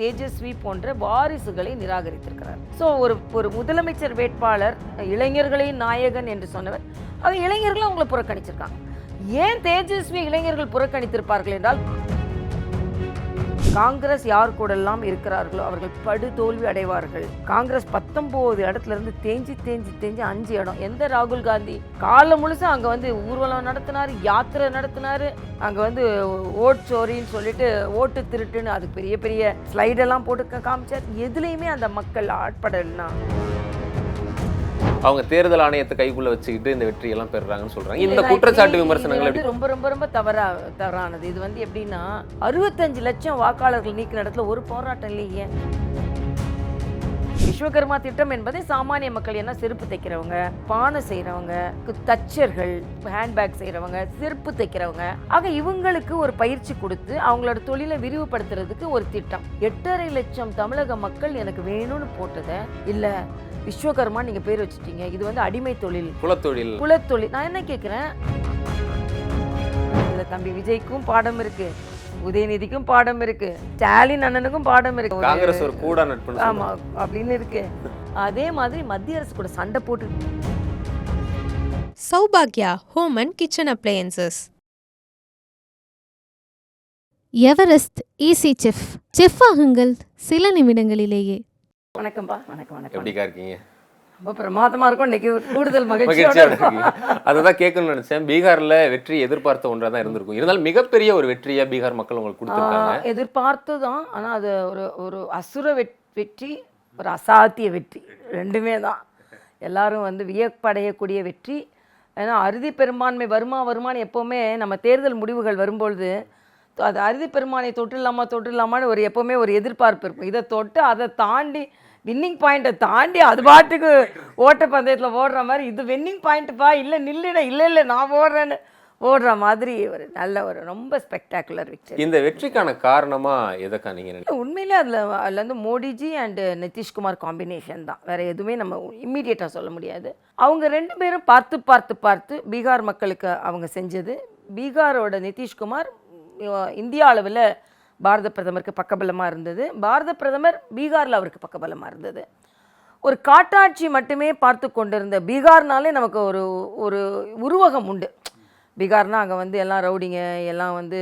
தேஜஸ்வி போன்ற வாரிசுகளை நிராகரித்திருக்கிறார். ஸோ ஒரு முதலமைச்சர் வேட்பாளர் இளைஞர்களின் நாயகன் என்று சொன்னவர், அவங்க இளைஞர்களும் அவங்களை புறக்கணிச்சிருக்காங்க. ஏன் தேஜஸ்வி இளைஞர்கள் புறக்கணித்திருப்பார்கள் என்றால், காங்கிரஸ் யார் கூடெல்லாம் இருக்கிறார்களோ அவர்கள் படுதோல்வி அடைவார்கள். காங்கிரஸ் 19 இடத்துல இருந்து தேஞ்சி 5 இடம். எந்த ராகுல் காந்தி காலம் முழுசா அங்க வந்து ஊர்வலம் நடத்தினாரு, யாத்திரை நடத்தினாரு, அங்க வந்து ஓட் சோரின்னு சொல்லிட்டு ஓட்டு திருட்டுன்னு அதுக்கு பெரிய பெரிய ஸ்லைடெல்லாம் போட்டு காமிச்சார். எதுலையுமே அந்த மக்கள் ஆட்படலைன்னா அவங்க தேர்தல் ஆணையத்தை கைக்குள்ள வச்சுக்கிட்டு இந்த வெற்றியெல்லாம் பெறுறாங்கன்னு சொல்றாங்க. இந்த குற்றச்சாட்டு விமர்சனங்கள் ரொம்ப ரொம்ப ரொம்ப தவறானது. இது வந்து எப்படின்னா 65 லட்சம் வாக்காளர்கள் நீக்கிற இடத்துல ஒரு போராட்டம் இல்லையே. விஸ்வகர்மா திட்டம் என்பதை சாமானிய மக்கள் என்ன செருப்பு தைக்கிறவங்க, பானை செய்கிறவங்க, தச்சர்கள், ஹேண்ட்பேக் செய்கிறவங்க, செருப்பு தைக்கிறவங்க, ஆக இவங்களுக்கு ஒரு பயிற்சி கொடுத்து அவங்களோட தொழிலை விரிவுபடுத்துறதுக்கு ஒரு திட்டம். 8.5 லட்சம் தமிழக மக்கள் எனக்கு வேணும்னு போட்டதை இல்லை விஸ்வகர்மா நீங்க பேர் வச்சுட்டீங்க, இது வந்து அடிமை தொழில், குலத்தொழில். நான் என்ன கேட்கிறேன், இதுல தம்பி விஜய்க்கும் பாடம் இருக்கு, உதயநிதிக்கும் பாடம் இருக்கு, ஸ்டாலின் அண்ணனுக்கும் பாடம் இருக்கு, காங்கிரஸ் ஒரு கூட நட்பு ஆமா அப்படின்னு இருக்கு. அதே மாதிரி மத்திய அரசு கூட சண்டை போட்டு. சௌபாக்யா home and kitchen appliances. Everest easy chef. Chef ஆகுங்கள் சில நிமிடங்களிலேயே. வணக்கம்பா. வணக்கம். எப்படிக்கா இருக்கீங்க? ரொம்ப பிரமாதமா இருக்கும். இன்னைக்கு கூடுதல் மகிழ்ச்சியோட இருக்கீங்க. அதுதான் கேட்கணும்னு நினைச்சேன். பீகார்ல வெற்றி எதிர்பார்த்த ஒன்றா தான் இருந்திருக்கும். இருந்தாலும் மிகப்பெரிய ஒரு வெற்றியா பீகார் மக்கள் உங்களுக்கு கொடுத்துருக்காங்க. எதிர்பார்த்து தான். ஆனா அது ஒரு அசுர வெற்றி, ஒரு அசாத்திய வெற்றி, ரெண்டுமே தான். எல்லாரும் வந்து வியப்படையக்கூடிய வெற்றி. ஏன்னா அறுதி பெரும்பான்மை வருமானு எப்போவுமே நம்ம தேர்தல் முடிவுகள் வரும்பொழுது அது அறுதி பெரும்பான்மை தொட்டுலாமான்னு ஒரு எப்போவுமே ஒரு எதிர்பார்ப்பு இருக்கும். இதை தொட்டு அதை தாண்டி வின்னிங் பாயிண்ட்டை தாண்டி அது பாட்டுக்கு ஓட்டப்பந்தயத்தில் ஓடுற மாதிரி, இது வின்னிங் பாயிண்ட்டுப்பா, இல்லை நில்லுட, இல்லை நான் ஓடுறேன்னு ஓடுற மாதிரி ஒரு நல்ல ஒரு ரொம்ப ஸ்பெக்டாகுலர் விக்டரி. இந்த வெற்றிக்கான காரணமா எதற்கா நீங்கள் உண்மையிலே அதில் வந்து மோடிஜி அண்டு நிதிஷ்குமார் காம்பினேஷன் தான், வேறு எதுவுமே நம்ம இம்மீடியட்டாக சொல்ல முடியாது. அவங்க 2 பேரும் பார்த்து பீகார் மக்களுக்கு அவங்க செஞ்சது. பீகாரோட நிதிஷ்குமார் இந்தியா அளவில் பாரத பிரதமருக்கு பக்கபலமாக இருந்தது, பாரத பிரதமர் பீகாரில் அவருக்கு பக்கபலமாக இருந்தது. ஒரு காட்டாட்சி மட்டுமே பார்த்து கொண்டிருந்த பீகார்னாலே நமக்கு ஒரு உருவகம் உண்டு. பீகார்னால் அங்கே வந்து எல்லாம் ரவுடிங்க, எல்லாம் வந்து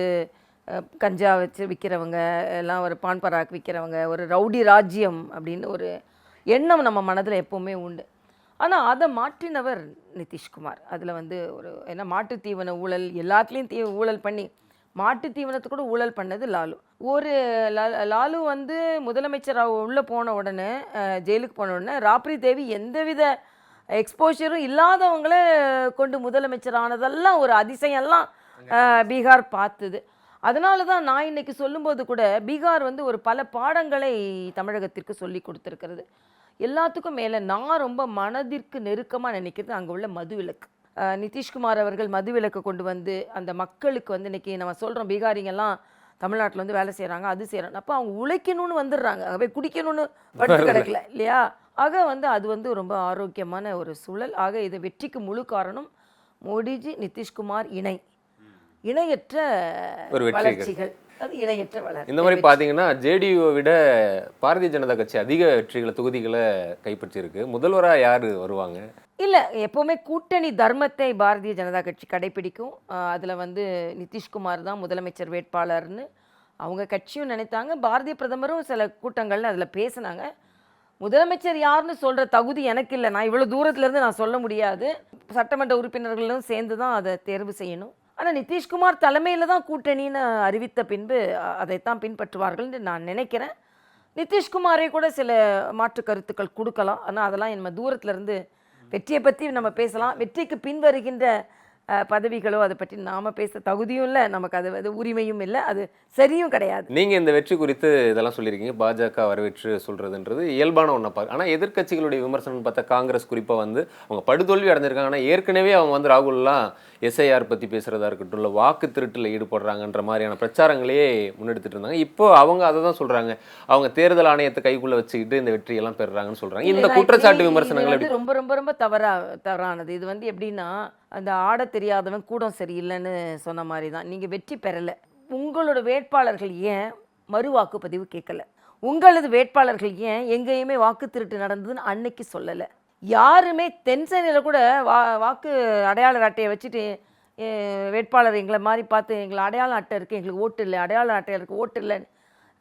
கஞ்சா வச்சு விற்கிறவங்க, எல்லாம் ஒரு பான் பராக் விற்கிறவங்க, ஒரு ரவுடி ராஜ்யம் அப்படின்னு ஒரு எண்ணம் நம்ம மனதில் எப்போவுமே உண்டு. ஆனால் அதை மாற்றினவர் நிதிஷ்குமார். அதில் வந்து ஏன்னா மாட்டு தீவன ஊழல், எல்லாத்துலேயும் ஊழல் பண்ணி மாட்டு தீவனத்துக்கு கூட ஊழல் பண்ணது லாலு. லாலு வந்து முதலமைச்சராக உள்ளே போன உடனே, ஜெயிலுக்கு போன உடனே ராப்ரி தேவி எந்தவித எக்ஸ்போஷரும் இல்லாதவங்கள கொண்டு முதலமைச்சர் ஆனதெல்லாம் ஒரு அதிசயம்லாம் பீகார் பார்த்துது. அதனால தான் நான் இன்னைக்கு சொல்லும்போது கூட பீகார் வந்து ஒரு பல பாடங்களை தமிழகத்திற்கு சொல்லி கொடுத்துருக்கிறது. எல்லாத்துக்கும் மேலே நான் ரொம்ப மனதிற்கு நெருக்கமாக நினைக்கிறது அங்கே உள்ள மதுவிலக்கு. நிதிஷ்குமார் அவர்கள் மதுவிலக்கு கொண்டு வந்து அந்த மக்களுக்கு வந்து இன்றைக்கி நம்ம சொல்கிறோம் பீகாரிங்கெல்லாம் தமிழ்நாட்டில் வந்து வேலை செய்கிறாங்க, அது செய்கிறாங்க, அப்போ அவங்க உழைக்கணும்னு வந்துடுறாங்க, அங்கே போய் குடிக்கணும்னு படுத்து கிடக்கல இல்லையா. ஆக வந்து அது வந்து ரொம்ப ஆரோக்கியமான ஒரு சூழல். ஆக இது வெற்றிக்கு முழு காரணம் மோடிஜி நிதிஷ்குமார் இணையற்ற வளர்ச்சிகள். அது இணையற்ற வளர்ச்சி. இந்த மாதிரி பார்த்தீங்கன்னா ஜேடியூவை விட பாரதிய ஜனதா கட்சி அதிக வெற்றிகளை, தொகுதிகளை கைப்பற்றியிருக்கு. முதல்வராக யார் வருவாங்க? இல்லை, எப்போவுமே கூட்டணி தர்மத்தை பாரதிய ஜனதா கட்சி கடைப்பிடிக்கும். அதில் வந்து நிதிஷ்குமார் தான் முதலமைச்சர் வேட்பாளர்னு அவங்க கட்சியும் நினைத்தாங்க. பாரதிய பிரதமரும் சில கூட்டங்களில் அதில் பேசினாங்க. முதலமைச்சர் யாருன்னு சொல்கிற தகுதி எனக்கு இல்லை, நான் இவ்வளோ தூரத்துலேருந்து நான் சொல்ல முடியாது. சட்டமன்ற உறுப்பினர்களும் சேர்ந்து தான் அதை தேர்வு செய்யணும். ஆனால் நிதிஷ்குமார் தலைமையில் தான் கூட்டணின்னு அறிவித்த பின்பு அதைத்தான் பின்பற்றுவார்கள்னு நான் நினைக்கிறேன். நிதிஷ்குமாரை கூட சில மாற்று கருத்துக்கள் கொடுக்கலாம். ஆனால் அதெல்லாம் நம்ம தூரத்துலேருந்து வெற்றியை பற்றி நம்ம பேசலாம். வெற்றிக்கு பின் வருகின்ற பதவிகளோ அதை பற்றி நாம் பேச தகுதியும் இல்லை, நமக்கு அது உரிமையும் இல்லை, அது சரியும் கிடையாது. நீங்கள் இந்த வெற்றி குறித்து இதெல்லாம் சொல்லியிருக்கீங்க. பாஜக வரவேற்று சொல்கிறதுன்றது இயல்பான ஒன்றை பார்க்க. ஆனால் எதிர்க்கட்சிகளுடைய விமர்சனம் பார்த்தா காங்கிரஸ் குறிப்பாக வந்து அவங்க படுதோல்வி அடைஞ்சிருக்காங்க. ஆனால் ஏற்கனவே அவங்க வந்து ராகுல்லாம் எஸ்ஐஆர் பற்றி பேசுகிறதா இருக்கட்டும், இல்லை வாக்கு திருட்டில் ஈடுபடுறாங்கன்ற மாதிரியான பிரச்சாரங்களையே முன்னெடுத்துட்டு இருந்தாங்க. இப்போ அவங்க அதை தான் சொல்கிறாங்க, அவங்க தேர்தல் ஆணையத்தை கைக்குள்ளே வச்சுக்கிட்டு இந்த வெற்றியெல்லாம் பெறுறாங்கன்னு சொல்கிறாங்க. இந்த குற்றச்சாட்டு விமர்சனங்கள் ரொம்ப ரொம்ப ரொம்ப தவறானது. இது வந்து எப்படின்னா, அந்த ஆட தெரியாதவன் கூடம் சரியில்லைன்னு சொன்ன மாதிரி தான். நீங்கள் வெற்றி பெறலை, உங்களோட வேட்பாளர்கள் ஏன் மறு வாக்குப்பதிவு கேட்கல? உங்களது வேட்பாளர்கள் ஏன் எங்கேயுமே வாக்கு திருட்டு நடந்ததுன்னு அன்னைக்கு சொல்லலை. யாருமே தென்சென்னையில் கூட வாக்கு அடையாள அட்டையை வச்சுட்டு வேட்பாளர் எங்களை மாதிரி பார்த்து எங்களை அடையாள அட்டை இருக்குது எங்களுக்கு ஓட்டு இல்லை, அடையாள அட்டை இருக்குது ஓட்டு இல்லைன்னு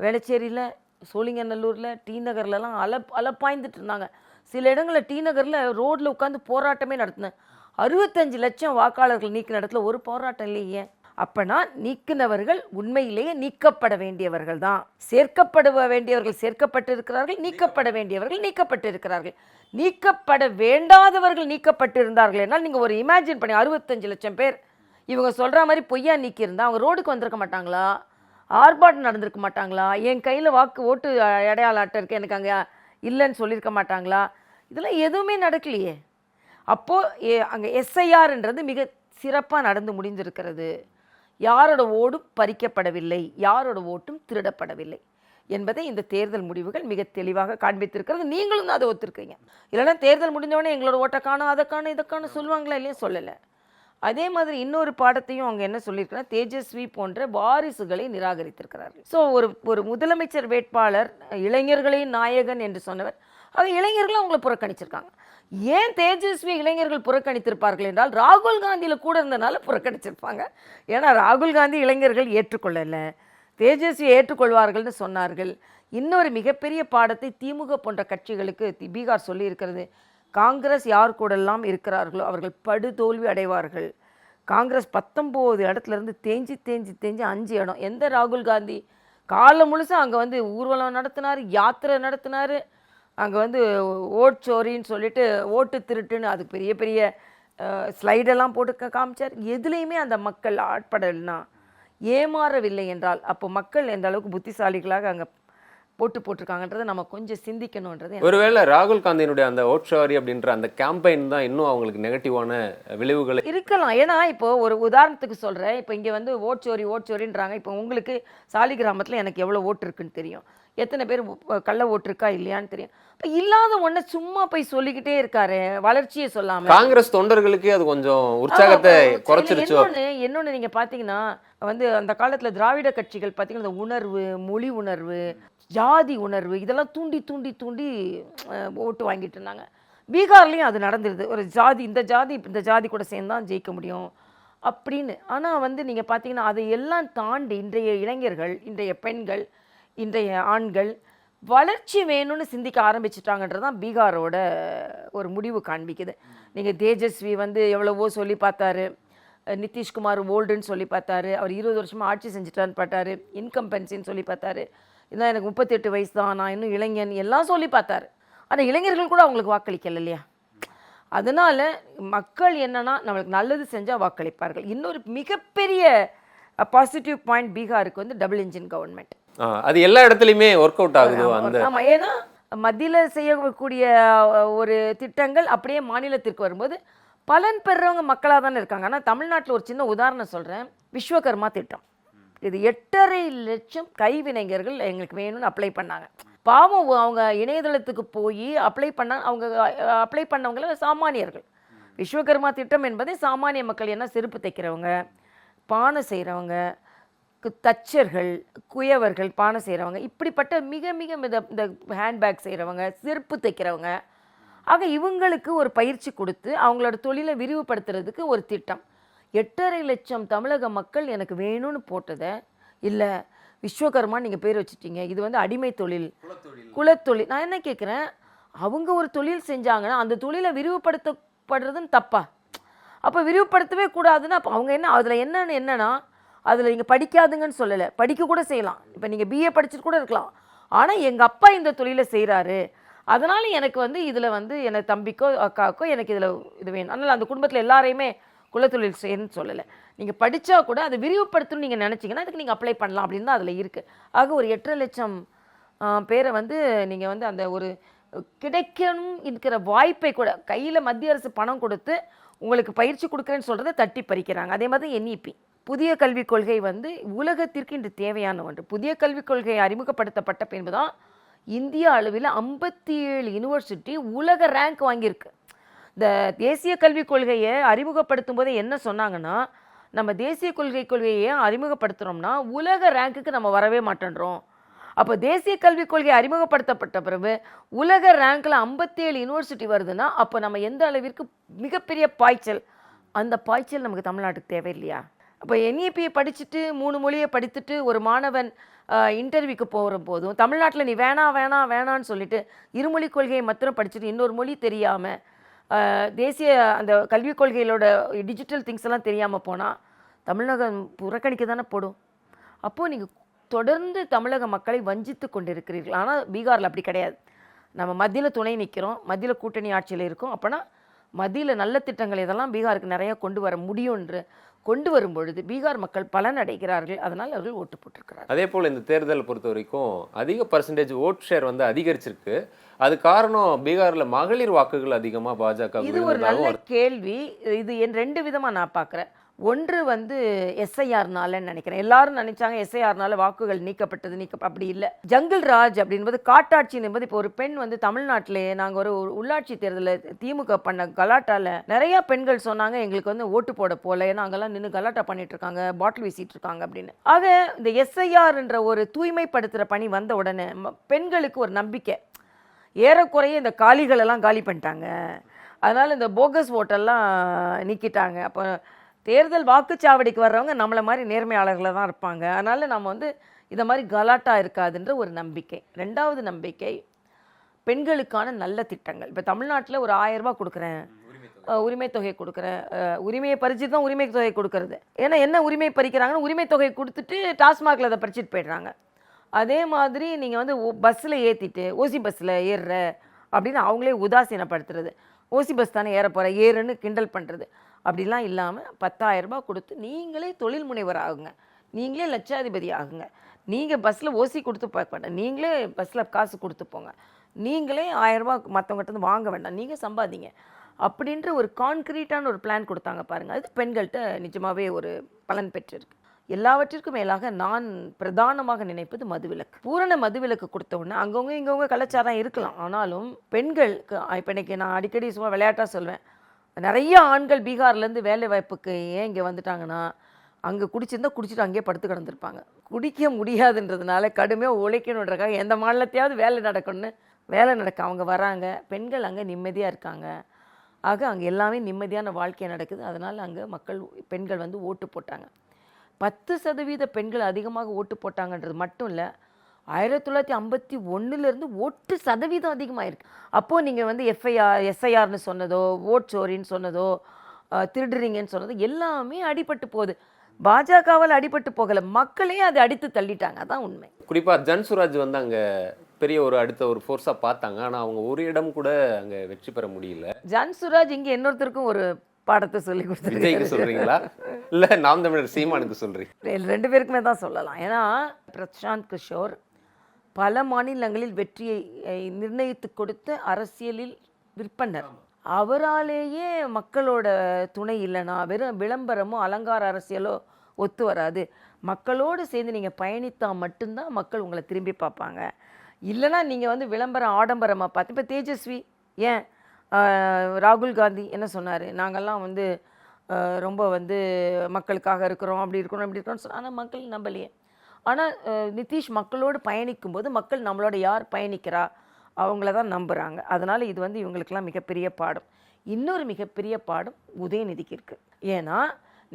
வேளச்சேரியில், சோழிங்கநல்லூரில், டி நகர்லலாம் அலப்பாய்ந்துட்டு இருந்தாங்க. சில இடங்களில் டி நகரில் ரோட்டில் உட்காந்து போராட்டமே நடத்தினேன். 65 லட்சம் வாக்காளர்கள் நீக்கின இடத்துல ஒரு போராட்டம் இல்லையே. அப்பனா நீக்கினவர்கள் உண்மையிலேயே நீக்கப்பட வேண்டியவர்கள் தான். சேர்க்கப்பட வேண்டியவர்கள் சேர்க்கப்பட்டிருக்கிறார்கள், நீக்கப்பட வேண்டியவர்கள் நீக்கப்பட்டிருக்கிறார்கள். நீக்கப்பட வேண்டாதவர்கள் நீக்கப்பட்டிருந்தார்கள் என்றால் நீங்கள் ஒரு இமேஜின் பண்ணி 65 லட்சம் பேர் இவங்க சொல்கிற மாதிரி பொய்யா நீக்கியிருந்தா அவங்க ரோடுக்கு வந்திருக்க மாட்டாங்களா? ஆர்ப்பாட்டம் நடந்திருக்க மாட்டாங்களா? என் கையில் ஓட்டு அடையாள அட்டை இருக்குது எனக்கு அங்கே இல்லைன்னு சொல்லியிருக்க மாட்டாங்களா? இதெல்லாம் எதுவுமே நடக்கலையே. அப்போது அங்கே எஸ்ஐஆர்ன்றது மிக சிறப்பாக நடந்து முடிந்திருக்கிறது. யாரோட ஓடும் பறிக்கப்படவில்லை, யாரோட ஓட்டும் திருடப்படவில்லை என்பதை இந்த தேர்தல் முடிவுகள் மிக தெளிவாக காண்பித்திருக்கிறது. நீங்களும் தான் அதை ஒத்துருக்கீங்க. இல்லைன்னா தேர்தல் முடிஞ்சவொடனே எங்களோட ஓட்டை காணும், அதை காணும், இதை காணும் சொல்லுவாங்களா இல்லையா? சொல்லலை. அதே மாதிரி இன்னொரு பாடத்தையும் அவங்க என்ன சொல்லியிருக்காங்கன்னா, தேஜஸ்வி போன்ற வாரிசுகளை நிராகரித்திருக்கிறார்கள். ஸோ ஒரு முதலமைச்சர் வேட்பாளர் இளைஞர்களின் நாயகன் என்று சொன்னவர், அது இளைஞர்களும் அவங்கள புறக்கணிச்சிருக்காங்க. ஏன் தேஜஸ்வி இளைஞர்கள் புறக்கணித்திருப்பார்கள் என்றால் ராகுல் காந்தியில் கூட இருந்தனால புறக்கணிச்சிருப்பாங்க. ஏன்னா ராகுல் காந்தி இளைஞர்கள் ஏற்றுக்கொள்ளலை, தேஜஸ்வி ஏற்றுக்கொள்வார்கள்னு சொன்னார்கள். இன்னொரு மிகப்பெரிய பாடத்தை திமுக போன்ற கட்சிகளுக்கு பீகார் சொல்லியிருக்கிறது. காங்கிரஸ் யார் கூடெல்லாம் இருக்கிறார்களோ அவர்கள் படுதோல்வி அடைவார்கள். காங்கிரஸ் 19 இடத்துலேருந்து தேஞ்சி 5 இடம். எந்த ராகுல் காந்தி காலம் முழுசும் அங்கே ஊர்வலம் நடத்தினார், யாத்திரை நடத்தினார், அங்கே ஓட்சோரின்னு சொல்லிட்டு ஓட்டு திருட்டுன்னு அதுக்கு பெரிய பெரிய ஸ்லைடெல்லாம் போட்டு காமிச்சார். எதுலேயுமே அந்த மக்கள் ஆட்படலைன்னா ஏமாறவில்லை என்றால் அப்போ மக்கள் எந்த அளவுக்கு புத்திசாலிகளாக அங்கே போட்டிருக்காங்கன்றதை நம்ம கொஞ்சம் சிந்திக்கணுன்றது. ஒருவேளை ராகுல் காந்தியினுடைய அந்த ஓட்சாரி அப்படின்ற அந்த கேம்பெயின் தான் இன்னும் அவங்களுக்கு நெகட்டிவான விளைவுகள் இருக்கலாம். ஏன்னா இப்போ ஒரு உதாரணத்துக்கு சொல்கிறேன், இப்போ இங்கே ஓட்சோரின்றாங்க. இப்போ உங்களுக்கு சாலிகிராமத்தில் எனக்கு எவ்வளோ ஓட்டு இருக்குன்னு தெரியும், எத்தனை பேர் கள்ள ஓட்டு இருக்கா இல்லையான்னு தெரியும். இப்போ இல்லாத ஒன்றை சும்மா போய் சொல்லிக்கிட்டே இருக்காரு, வளர்ச்சியை சொல்லாமல். காங்கிரஸ் தொண்டர்களுக்கே அது கொஞ்சம் உற்சாகத்தை குறைச்சிருச்சு. இன்னொன்று நீங்கள் பார்த்தீங்கன்னா அந்த காலத்தில் திராவிட கட்சிகள் பார்த்தீங்கன்னா இந்த உணர்வு, மொழி உணர்வு, ஜாதி உணர்வு இதெல்லாம் தூண்டி தூண்டி தூண்டி ஓட்டு வாங்கிட்டு இருந்தாங்க. பீகார்லேயும் அது நடந்துருது. ஒரு ஜாதி இந்த ஜாதி கூட சேர்ந்து தான் ஜெயிக்க முடியும் அப்படின்னு. ஆனால் நீங்கள் பார்த்தீங்கன்னா அதையெல்லாம் தாண்டி இன்றைய இளைஞர்கள், இன்றைய பெண்கள், இன்றைய ஆண்கள் வளர்ச்சி வேணும்னு சிந்திக்க ஆரம்பிச்சிட்டாங்கன்றது தான் பீகாரோட ஒரு முடிவு காண்பிக்குது. நீங்கள் தேஜஸ்வி எவ்வளவோ சொல்லி பார்த்தாரு, நிதிஷ்குமார் ஓல்டுன்னு சொல்லி பார்த்தாரு, அவர் 20 வருஷமாக ஆட்சி செஞ்சுட்டான்னு பார்த்தாரு, இன்கம்பன்சின்னு சொல்லி பார்த்தாரு, இல்லை எனக்கு 38 வயசு தான், நான் இன்னும் இளைஞன் எல்லாம் சொல்லி பார்த்தாரு. ஆனால் இளைஞர்கள் கூட அவங்களுக்கு வாக்களிக்கல இல்லையா? அதனால் மக்கள் என்னன்னா நம்மளுக்கு நல்லது செஞ்சால் வாக்களிப்பார்கள். இன்னொரு மிகப்பெரிய பாசிட்டிவ் பாயிண்ட் பீகாருக்கு டபுள் இன்ஜின் கவர்மெண்ட். அது எல்லா இடத்துலையுமே ஒர்க் அவுட் ஆகுது. ஆமாம், ஏன்னா மத்தியில் செய்யக்கூடிய ஒரு திட்டங்கள் அப்படியே மாநிலத்திற்கு வரும்போது பலன் பெறுறவங்க மக்களாக தானே இருக்காங்க. ஆனால் தமிழ்நாட்டில் ஒரு சின்ன உதாரணம் சொல்கிறேன், விஸ்வகர்மா திட்டம். இது 8.5 லட்சம் கைவினைஞர்கள் எங்களுக்கு வேணும்னு அப்ளை பண்ணாங்க. பாவம், அவங்க இணையதளத்துக்கு போய் அப்ளை பண்ணவங்கள சாமானியர்கள். விஸ்வகர்மா திட்டம் என்பதை சாமானிய மக்கள், என்ன செருப்பு தைக்கிறவங்க, பானை செய்கிறவங்க, தச்சர்கள், குயவர்கள், பானை செய்கிறவங்க, இப்படிப்பட்ட மிக மிக இந்த ஹேண்ட்பேக் செய்கிறவங்க, செருப்பு தைக்கிறவங்க, ஆக இவங்களுக்கு ஒரு பயிற்சி கொடுத்து அவங்களோட தொழிலை விரிவுபடுத்துறதுக்கு ஒரு திட்டம். 8.5 லட்சம் தமிழக மக்கள் எனக்கு வேணும்னு போட்டதை இல்லை விஸ்வகர்மா நீங்கள் பேர் வச்சுட்டீங்க, இது அடிமை தொழில், குலத்தொழில். நான் என்ன கேட்குறேன், அவங்க ஒரு தொழில் செஞ்சாங்கன்னா அந்த தொழிலை விரிவுபடுத்தப்படுறதுன்னு தப்பா? அப்போ விரிவுபடுத்தவே கூடாதுன்னா அப்போ அவங்க என்ன அதில் என்னன்னா அதில் நீங்கள் படிக்காதுங்கன்னு சொல்லலை, படிக்க கூட செய்யலாம். இப்போ நீங்கள் பிஏ படிச்சுட்டு கூட இருக்கலாம். ஆனால் எங்கள் அப்பா இந்த தொழிலை செய்கிறாரு, அதனால் எனக்கு இதில் எனக்கு தம்பிக்கோ அக்காக்கோ எனக்கு இதில் இது வேணும். அதனால் அந்த குடும்பத்தில் எல்லாரையுமே குலத்தொழில் செய்யணும்னு சொல்லலை. நீங்கள் படித்தா கூட அதை விரிவுபடுத்தணும்னு நீங்கள் நினச்சிங்கன்னா அதுக்கு நீங்கள் அப்ளை பண்ணலாம் அப்படின்னு தான் அதில் இருக்குது. ஆக ஒரு 8.5 லட்சம் பேரை நீங்கள் அந்த ஒரு கிடைக்கணும் இருக்கிற வாய்ப்பை கூட கையில் மத்திய அரசு பணம் கொடுத்து உங்களுக்கு பயிற்சி கொடுக்குறேன்னு சொல்கிறத தட்டி பறிக்கிறாங்க. அதே மாதிரி என்இபி புதிய கல்விக் கொள்கை உலகத்திற்கு இன்று தேவையான ஒன்று. புதிய கல்விக் கொள்கை அறிமுகப்படுத்தப்பட்ட பின்பு தான் இந்திய அளவில் 57 யூனிவர்சிட்டி உலக ரேங்க் வாங்கியிருக்கு. இந்த தேசிய கல்விக் கொள்கையை அறிமுகப்படுத்தும் போதே என்ன சொன்னாங்கன்னா, நம்ம தேசிய கொள்கையை அறிமுகப்படுத்துகிறோம்னா உலக ரேங்க்குக்கு நம்ம வரவே மாட்டேன்றோம். அப்போ தேசிய கல்விக் கொள்கை அறிமுகப்படுத்தப்பட்ட பிறகு உலக ரேங்க்ல 57 யூனிவர்சிட்டி வருதுன்னா அப்போ நம்ம எந்த அளவிற்கு மிகப்பெரிய பாய்ச்சல், அந்த பாய்ச்சல் நமக்கு தமிழ்நாட்டுக்கு தேவையில்லையா? அப்போ NEP படிச்சுட்டு 3 மொழியை படித்துட்டு ஒரு மாணவன் இன்டர்வியூக்கு போகிற போதும் தமிழ்நாட்டில் நீ வேணான்னு சொல்லிட்டு இருமொழி கொள்கையை மாத்திரம் படிச்சுட்டு இன்னொரு மொழி தெரியாமல் தேசிய அந்த கல்விக் கொள்கைகளோட டிஜிட்டல் திங்ஸ் எல்லாம் தெரியாமல் போனால் தமிழகம் புறக்கணிக்க தானே போடும். அப்போது நீங்கள் தொடர்ந்து தமிழக மக்களை வஞ்சித்து கொண்டிருக்கிறீர்கள். ஆனால் பீகாரில் அப்படி கிடையாது. நம்ம மத்தியில் துணை நிற்கிறோம், மத்தியில் கூட்டணி ஆட்சியில் இருக்கோம். அப்போனா மத்தியில் நல்ல திட்டங்கள் இதெல்லாம் பீகாருக்கு நிறையா கொண்டு வர முடியும் என்று கொண்டு வரும் பொழுது பீகார் மக்கள் பலன் அடைகிறார்கள். அதனால் அவர்கள் ஓட்டு போட்டிருக்கிறார்கள். அதே போல் இந்த தேர்தலை பொறுத்த வரைக்கும் அதிக பர்சன்டேஜ் ஓட் ஷேர் வந்து அதிகரிச்சிருக்கு. அது காரணம் பீகாரில் மகளிர் வாக்குகள் அதிகமாக பாஜக. இது ஒரு நல்ல கேள்வி. இது என் 2 விதமாக நான் பார்க்குறேன். ஒன்று வந்து SIRனாலன்னு நினைக்கிறேன். எல்லாரும் நினைச்சாங்க SIRனால வாக்குகள் நீக்கப்பட்டது. அப்படி இல்லை. ஜங்கிள் ராஜ் அப்படின்பது காட்டாட்சி என்பது. இப்போ ஒரு பெண் வந்து தமிழ்நாட்டிலே நாங்கள் ஒரு உள்ளாட்சி தேர்தலில் திமுக பண்ண கலாட்டால நிறைய பெண்கள் சொன்னாங்க எங்களுக்கு வந்து ஓட்டு போட போல, ஏன்னா அங்கெல்லாம் நின்று கலாட்டா பண்ணிட்டு இருக்காங்க, பாட்டில் வீசிட்டு இருக்காங்க அப்படின்னு. ஆக இந்த SIRன்ற ஒரு தூய்மைப்படுத்துகிற பணி வந்த உடனே பெண்களுக்கு ஒரு நம்பிக்கை. ஏறக்குறைய இந்த காலிகள் எல்லாம் காலி பண்ணிட்டாங்க. அதனால் இந்த போகஸ் ஓட்டெல்லாம் நீக்கிட்டாங்க. அப்போ தேர்தல் வாக்குச்சாவடிக்கு வர்றவங்க நம்மளை மாதிரி நேர்மையாளர்களாக தான் இருப்பாங்க. அதனால் நம்ம வந்து இதை மாதிரி கலாட்டா இருக்காதுன்ற ஒரு நம்பிக்கை. 2வது நம்பிக்கை பெண்களுக்கான நல்ல திட்டங்கள். இப்போ தமிழ்நாட்டில் ஒரு 1000 ரூபாய் கொடுக்குறேன், உரிமை தொகை கொடுக்குறேன். உரிமையை பறிச்சுட்டு தான் உரிமை தொகை கொடுக்கறது. ஏன்னா என்ன உரிமை பறிக்கிறாங்கன்னு உரிமை தொகை கொடுத்துட்டு டாஸ்மாகில் அதை பறிச்சுட்டு போயிடுறாங்க. அதே மாதிரி நீங்கள் வந்து பஸ்ஸில் ஏற்றிட்டு ஓசி பஸ்ஸில் ஏறுற அப்படின்னு அவங்களே உதாசீனப்படுத்துறது. ஓசி பஸ் தானே ஏற போகிற, ஏறுன்னு கிண்டல் பண்ணுறது. அப்படிலாம் இல்லாமல் 10,000 ரூபாய் கொடுத்து நீங்களே தொழில் முனைவர் ஆகுங்க, நீங்களே லட்சாதிபதி ஆகுங்க. நீங்கள் பஸ்ஸில் ஓசி கொடுத்து பார்க்க வேண்டாம், நீங்களே பஸ்ஸில் காசு கொடுத்து போங்க, நீங்களே 1000 ரூபாய் மற்றவங்ககிட்ட வாங்க வேண்டாம், நீங்கள் சம்பாதிங்க அப்படின்ற ஒரு கான்க்ரீட்டான ஒரு பிளான் கொடுத்தாங்க பாருங்கள். அது பெண்கள்கிட்ட நிஜமாகவே ஒரு பலன் பெற்றிருக்கு. எல்லாவற்றிற்கும் மேலாக நான் பிரதானமாக நினைப்பது மதுவிலக்கு. பூரண மதுவிலக்கு கொடுத்த உடனே அங்கவங்க இங்கவங்க கலாச்சாரம் இருக்கலாம், ஆனாலும் பெண்களுக்கு இப்போ இன்னைக்கு நான் அடிக்கடி சும்மா விளையாட்டாக சொல்வேன், நிறைய ஆண்கள் பீகார்லேருந்து வேலை வாய்ப்புக்கு ஏன் இங்கே வந்துட்டாங்கன்னா அங்கே குடிச்சிட்டு அங்கேயே படுத்து கிடந்திருப்பாங்க. குடிக்க முடியாதுன்றதுனால கடுமையாக உழைக்கணுன்றக்காக எந்த மாநிலத்தையாவது வேலை நடக்க அவங்க வராங்க. பெண்கள் அங்கே நிம்மதியாக இருக்காங்க. ஆக அங்கே எல்லாமே நிம்மதியான வாழ்க்கை நடக்குது. அதனால் அங்கே பெண்கள் வந்து ஓட்டு போட்டாங்க. 10% பெண்கள் அதிகமாக ஓட்டு போட்டாங்கன்றது மட்டும் இல்லை, 1951 ஓட்டு சதவீதம் அதிகமாகிருக்கு. அப்போது நீங்கள் வந்து SIRனு சொன்னதோ, ஓட் சோரின்னு சொன்னதோ, திருடுறீங்கன்னு சொன்னதோ எல்லாமே அடிபட்டு போகுது. பாஜகவால் அடிபட்டு போகலை, மக்களே அதை அடித்து தள்ளிட்டாங்க. அதான் உண்மை. குறிப்பாக ஜன்சுராஜ் வந்து அங்கே பெரிய அடுத்த ஒரு ஃபோர்ஸாக பார்த்தாங்க. ஆனால் அவங்க ஒரு இடம் கூட அங்கே வெற்றி பெற முடியல. ஜன்சுராஜ் இங்கே இன்னொருத்தருக்கும் ஒரு பாடத்தை சொல்லி கொடுத்துருக்கீங்க. சொல்கிறீங்களா இல்லை நாம் தமிழர் சீமானுக்கு சொல்கிறீங்க? 2 பேருக்குமே தான் சொல்லலாம். ஏன்னா பிரசாந்த் கிஷோர் பல மாநிலங்களில் வெற்றியை நிர்ணயித்து கொடுத்த அரசியலில் விற்பனர். அவராலேயே மக்களோட துணை இல்லைனா வெறும் விளம்பரமோ அலங்கார அரசியலோ ஒத்து வராது. மக்களோடு சேர்ந்து நீங்கள் பயணித்தா மட்டும்தான் மக்கள் உங்களை திரும்பி பார்ப்பாங்க. இல்லைனா நீங்கள் வந்து விளம்பரம் ஆடம்பரமாக பார்த்து, இப்போ தேஜஸ்வி ஏன் ராகுல் காந்தி என்ன சொன்னார், நாங்கள்லாம் வந்து ரொம்ப வந்து மக்களுக்காக இருக்கிறோம், அப்படி இருக்கிறோம்னு சொன்னால், ஆனால் மக்கள் நம்பலையே. ஆனால் நிதிஷ் மக்களோடு பயணிக்கும் போது மக்கள் நம்மளோட யார் பயணிக்கிறா அவங்கள தான் நம்புகிறாங்க. அதனால் இது வந்து இவங்களுக்கெல்லாம் மிகப்பெரிய பாடம். இன்னொரு மிகப்பெரிய பாடம் உதயநிதிக்கு இருக்குது. ஏன்னா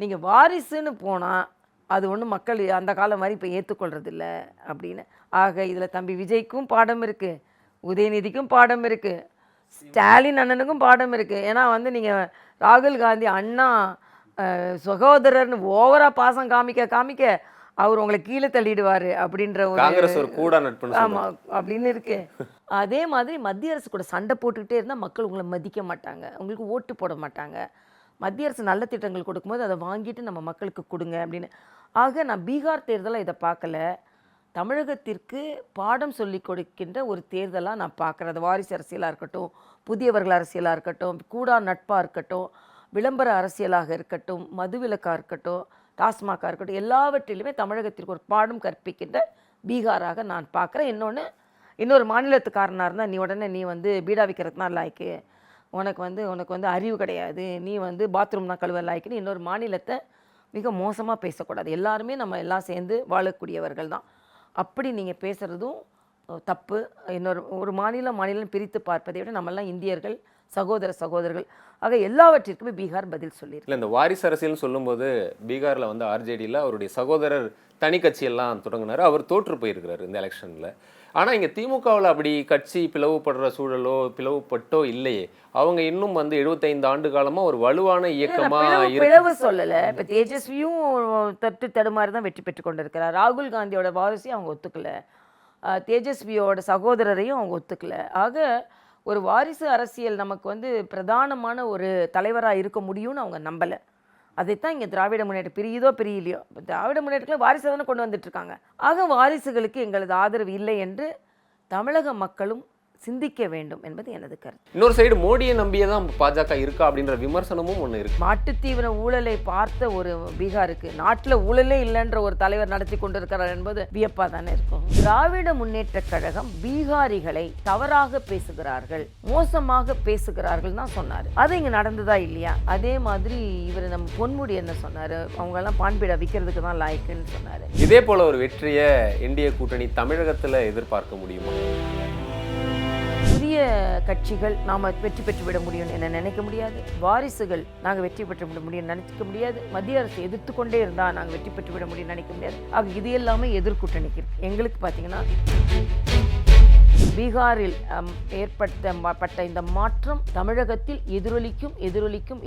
நீங்கள் வாரிசுன்னு போனால் அது ஒன்றும் மக்கள் அந்த காலம் மாதிரி இப்போ ஏற்றுக்கொள்றதில்ல அப்படின்னு. ஆக இதில் தம்பி விஜய்க்கும் பாடம் இருக்குது, உதயநிதிக்கும் பாடம் இருக்குது, ஸ்டாலின் அண்ணனுக்கும் பாடம் இருக்குது. ஏன்னா வந்து நீங்கள் ராகுல் காந்தி அண்ணா சகோதரர்னு ஓவராக பாசம் காமிக்க அவர் உங்களை கீழே தள்ளிடுவார் அப்படின்ற ஒரு கூட நட்பு. ஆமாம் அப்படின்னு இருக்கு. அதே மாதிரி மத்திய அரசு கூட சண்டை போட்டுக்கிட்டே இருந்தால் மக்கள் உங்களை மதிக்க மாட்டாங்க, உங்களுக்கு ஓட்டு போட மாட்டாங்க. மத்திய அரசு நல்ல திட்டங்கள் கொடுக்கும்போது அதை வாங்கிட்டு நம்ம மக்களுக்கு கொடுங்க அப்படின்னு. ஆக நான் பீகார் தேர்தலை இதை பார்க்கல, தமிழகத்திற்கு பாடம் சொல்லி கொடுக்கின்ற ஒரு தேர்தலாக நான் பார்க்குறேன். அது வாரிசு அரசியலாக இருக்கட்டும், புதியவர்கள் அரசியலாக இருக்கட்டும், கூடா நட்பாக இருக்கட்டும், விளம்பர அரசியலாக இருக்கட்டும், மதுவிலக்காக இருக்கட்டும், டாஸ்மாகாக இருக்கட்டும், எல்லாவற்றிலுமே தமிழகத்திற்கு ஒரு பாடம் கற்பிக்கின்ற பீகாராக நான் பார்க்குறேன். இன்னொரு மாநிலத்துக்காரனாக இருந்தால் நீ வந்து பீடா விற்கிறதுக்கு தான் லாய்க்கு, உனக்கு வந்து அறிவு கிடையாது, நீ வந்து பாத்ரூம் தான் கழுவ லாய்க்குன்னு இன்னொரு மாநிலத்தை மிக மோசமாக பேசக்கூடாது. எல்லாருமே நம்ம எல்லாம் சேர்ந்து வாழக்கூடியவர்கள் தான். அப்படி நீங்கள் பேசுகிறதும் தப்பு. ஒரு மாநிலம் பிரித்து பார்ப்பதை விட நம்மெல்லாம் இந்தியர்கள், சகோதரர்கள். ஆக எல்லாவற்றிற்குமே பீகார் பதில் சொல்லியிருக்கு. இல்லை, இந்த வாரிசு அரசியல்னு சொல்லும்போது பீகாரில் வந்து ஆர்ஜேடியில் அவருடைய சகோதரர் தனி கட்சியெல்லாம் தொடங்கினார். அவர் தோற்று போயிருக்கிறார் இந்த எலெக்ஷனில். ஆனால் இங்கே திமுகவில் அப்படி கட்சி பிளவுபடுற சூழலோ பிளவுபட்டோ இல்லையே. அவங்க இன்னும் வந்து 75 ஆண்டு காலமாக ஒரு வலுவான இயக்கமாக பிளவு சொல்லலை. இப்போ தேஜஸ்வியும் தடுமாறி தான் வெற்றி பெற்று கொண்டிருக்கிறார். ராகுல் காந்தியோட வாரிசையும் அவங்க ஒத்துக்கல, தேஜஸ்வியோட சகோதரரையும் அவங்க ஒத்துக்கல. ஆக ஒரு வாரிசு அரசியல் நமக்கு வந்து பிரதானமான ஒரு தலைவராக இருக்க முடியும்னு அவங்க நம்பலை. அதைத்தான் இங்கே திராவிட முன்னேற்றம் பிரியுதோ பிரியலையோ, திராவிட முன்னேற்றத்தில் வாரிசு தானே கொண்டு வந்துட்டு இருக்காங்க. ஆக வாரிசுகளுக்கு எங்களது ஆதரவு இல்லை என்று தமிழக மக்களும் சிந்திக்க வேண்டும் என்பது எனது கருத்து. இன்னொரு சைடு மோடியை நம்பியே தான் பாஜக இருக்கா அப்படின்ற விமர்சனமும் ஒன்று இருக்கு. மாட்டுத்தீவிர ஊழலை பார்த்த ஒரு பீகாருக்கு நாட்டில் ஊழலே இல்லைன்ற ஒரு தலைவர் நடத்தி கொண்டிருக்கிறார் என்பது வியப்பாக தானே இருக்கும். திராவிட முன்னேற்ற கழகம் பீகாரிகளை தவறாக பேசுகிறார்கள், மோசமாக பேசுகிறார்கள் தான் சொன்னார். அது இங்கே நடந்ததா இல்லையா? அதே மாதிரி இவர் நம்ம பொன்முடி என்ன சொன்னார், அவங்கெல்லாம் பான்பீடா விற்கிறதுக்கு தான் லாய்க்குன்னு சொன்னார். இதே போல ஒரு வெற்றியை என்டிஏ கூட்டணி தமிழகத்தில் எதிர்பார்க்க முடியுமா? புதிய கட்சிகள் நாம் வெற்றி பெற்று விட முடியும் என நினைக்க முடியாது. வாரிசுகள் நாங்கள் வெற்றி பெற்று விட முடியும் நினைக்க முடியாது. மத்திய அரசு எதிர்த்து கொண்டே இருந்தால் நாங்கள் வெற்றி பெற்று விட முடியும் நினைக்க முடியாது. ஆக இது எல்லாமே எதிர்கூட்டணிக்கு இருக்கு. எங்களுக்கு பார்த்தீங்கன்னா பீகாரில் ஏற்பட்ட இந்த மாற்றம் தமிழகத்தில் எதிரொலிக்கும்.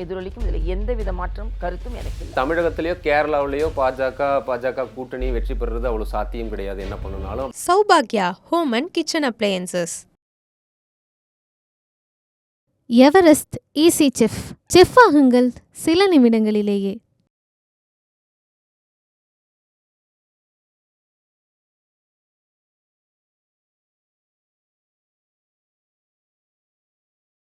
இதில் எந்தவித மாற்றம் கருத்தும் எனக்கு இல்லை. தமிழகத்திலேயோ கேரளாவிலேயோ பாஜக கூட்டணி வெற்றி பெறுறது அவ்வளோ சாத்தியம் கிடையாது. என்ன பண்ணனாலும். சௌபாக்யா home and kitchen appliances. Everest easy chef. Chef ஆகுங்கள் சில நிமிடங்களிலேயே.